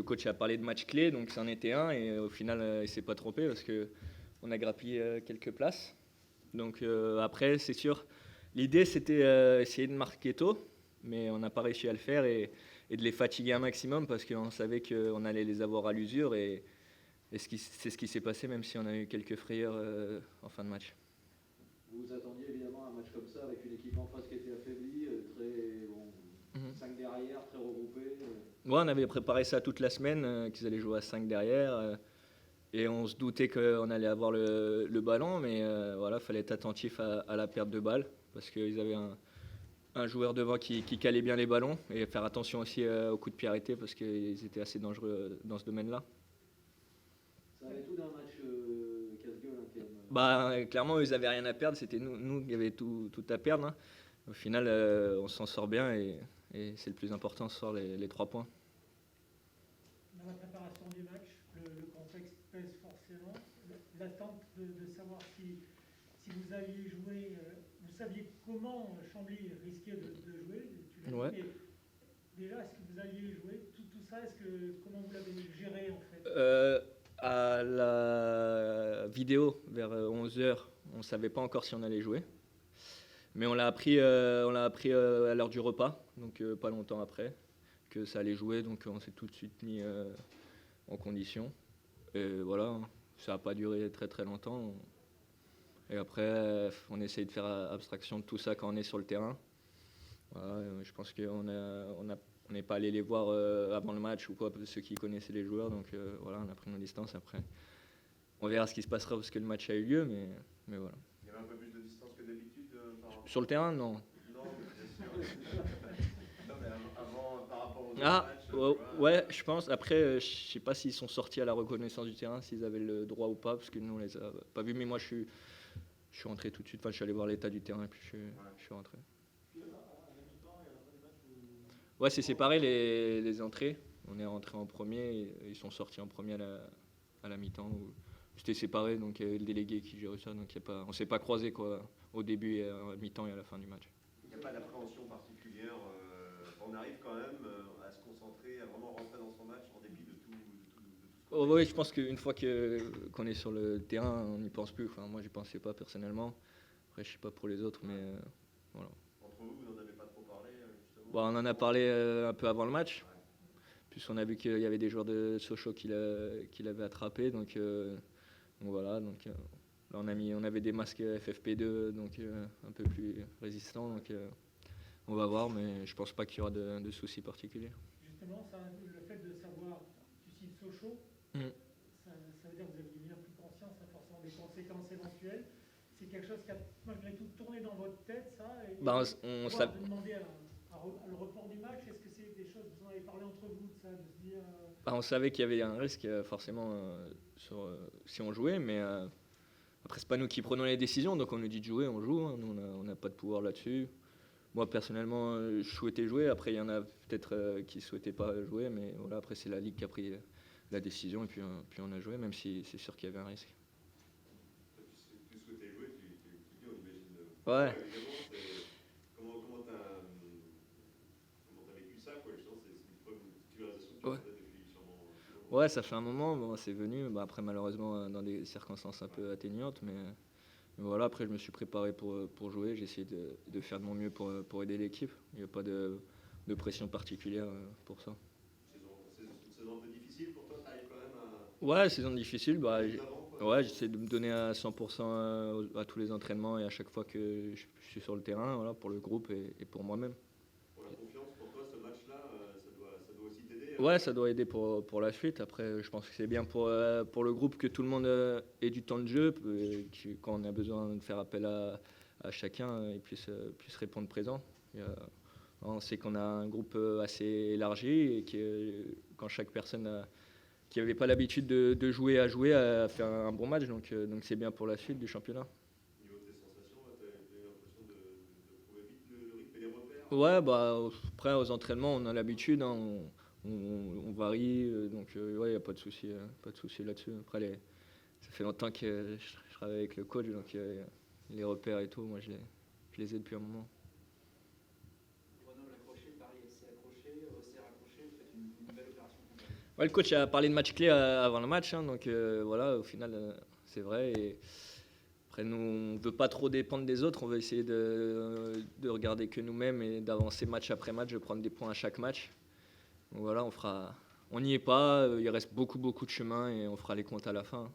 coach a parlé de match clé, donc c'en était un, et au final, il s'est pas trompé parce qu'on a grappillé quelques places. Donc après, c'est sûr, l'idée c'était essayer de marquer tôt, mais on n'a pas réussi à le faire et de les fatiguer un maximum parce qu'on savait qu'on allait les avoir à l'usure et c'est ce qui s'est passé, même si on a eu quelques frayeurs en fin de match. Vous vous attendiez évidemment à un match comme ça avec une équipe en face qui était affaiblie, très bon, 5 derrière, très regroupée. Ouais, on avait préparé ça toute la semaine, qu'ils allaient jouer à 5 derrière. Et on se doutait qu'on allait avoir le ballon, mais voilà, fallait être attentif à la perte de balle parce qu'ils avaient un joueur devant qui calait bien les ballons et faire attention aussi aux coups de pied arrêtés parce qu'ils étaient assez dangereux dans ce domaine-là. Ça avait tout d'un match casse-gueule, hein, quand même. Bah, clairement, ils n'avaient rien à perdre, c'était nous qui avions tout à perdre, hein. Au final, on s'en sort bien et c'est le plus important ce soir, les 3 points. Dans la préparation du match, le contexte pèse forcément. L'attente de savoir si vous alliez jouer, vous saviez comment Chambly risquait de jouer, tu l'as dit, mais déjà, est-ce que vous alliez jouer tout ça, comment vous l'avez géré en fait? À la vidéo, vers 11 heures, on ne savait pas encore si on allait jouer. Mais on l'a appris à l'heure du repas, donc pas longtemps après, que ça allait jouer. Donc on s'est tout de suite mis en condition. Et voilà, ça n'a pas duré très très longtemps. Et après, on essaye de faire abstraction de tout ça quand on est sur le terrain. Voilà, je pense qu'on n'est pas allé les voir avant le match ou quoi, ceux qui connaissaient les joueurs. Donc voilà, on a pris nos distances. Après, on verra ce qui se passera parce que le match a eu lieu, mais voilà. Il y avait un peu plus de distance que d'habitude Sur le terrain, non. Non, bien sûr. Non, mais avant, par rapport au Ah, match, ouais, je pense. Après, je sais pas s'ils sont sortis à la reconnaissance du terrain, s'ils avaient le droit ou pas, parce que nous, on les a pas vus. Mais moi, je suis rentré tout de suite. Enfin, je suis allé voir l'état du terrain et puis je suis rentré. Ouais, c'est séparé les entrées. On est rentré en premier et ils sont sortis en premier à la mi-temps. C'était séparé, donc il y avait le délégué qui gérait ça. Donc on s'est pas croisés quoi, au début, et à la mi-temps et à la fin du match. il n'y a pas d'appréhension particulière. On arrive quand même à se concentrer, à vraiment rentrer dans son match en dépit de tout ce qu'on Oui, je pense qu'une fois qu'on est sur le terrain, on n'y pense plus. Enfin, moi, j'y pensais pas personnellement. Après, je sais pas pour les autres, mais voilà. Entre vous, vous n'en avez pas trop parlé, justement Bon, on en a parlé un peu avant le match. Puis on a vu qu'il y avait des joueurs de Sochaux qui l'avaient attrapé. Donc voilà. Donc, là, on avait des masques FFP2, donc un peu plus résistants. Donc on va voir, mais je pense pas qu'il y aura de soucis particuliers. Justement, le fait de savoir, tu cites Sochaux, ça veut dire que vous aviez bien pris conscience, forcément, des conséquences éventuelles. C'est quelque chose qui a malgré tout tourné dans votre tête, ça, et de demander le report du match. Est-ce que c'est des choses, vous en avez parlé entre vous, de ça, de se dire... On savait qu'il y avait un risque forcément si on jouait, mais après c'est pas nous qui prenons les décisions, donc on nous dit de jouer, on joue, hein. Nous on n'a pas de pouvoir là-dessus. Moi personnellement je souhaitais jouer, après il y en a peut-être qui souhaitaient pas jouer, mais voilà, après c'est la Ligue qui a pris la décision et puis on a joué, même si c'est sûr qu'il y avait un risque. Tu souhaitais jouer, tu dis, on imagine. Ouais. Comment t'as vécu ça, quoi? Je pense que c'est une preuve de titularisation que tu as depuis sûrement. Ouais, ça fait un moment, bon, c'est venu. Bah, après, malheureusement, dans des circonstances un peu atténuantes. Mais voilà, après, je me suis préparé pour jouer. J'ai essayé de faire de mon mieux pour aider l'équipe. Il n'y a pas de pression particulière pour ça. Saison un peu difficile pour toi, t'arrives quand même à. Ouais, saison difficile. Bah, j'essaie de me donner à 100% à tous les entraînements et à chaque fois que je suis sur le terrain, voilà, pour le groupe et pour moi-même. Pour la confiance, pour toi, ce match-là, ça doit aussi t'aider. Ouais, ça doit aider pour la suite. Après, je pense que c'est bien pour le groupe que tout le monde ait du temps de jeu, quand on a besoin de faire appel à chacun, il puisse répondre présent. On sait qu'on a un groupe assez élargi et que quand chaque personne qui n'avait pas l'habitude de jouer a fait un bon match, donc c'est bien pour la suite du championnat. Au niveau de tes sensations, tu as eu l'impression de trouver vite le rythme et les repères? Ouais, bah, après, aux entraînements, on a l'habitude, hein, on varie, donc ouais, il n'y a pas de souci là-dessus. Après, ça fait longtemps que je travaille avec le coach, donc les repères et tout, moi je les ai depuis un moment. Grenoble accroché, Paris FC accroché, Auxerre accroché, vous faites une belle opération. Ouais, le coach a parlé de match clé avant le match, hein, donc voilà, au final, c'est vrai. Et après, nous, on ne veut pas trop dépendre des autres, on veut essayer de regarder que nous-mêmes et d'avancer match après match, de prendre des points à chaque match. Donc voilà, on n'y est pas, il reste beaucoup de chemin et on fera les comptes à la fin.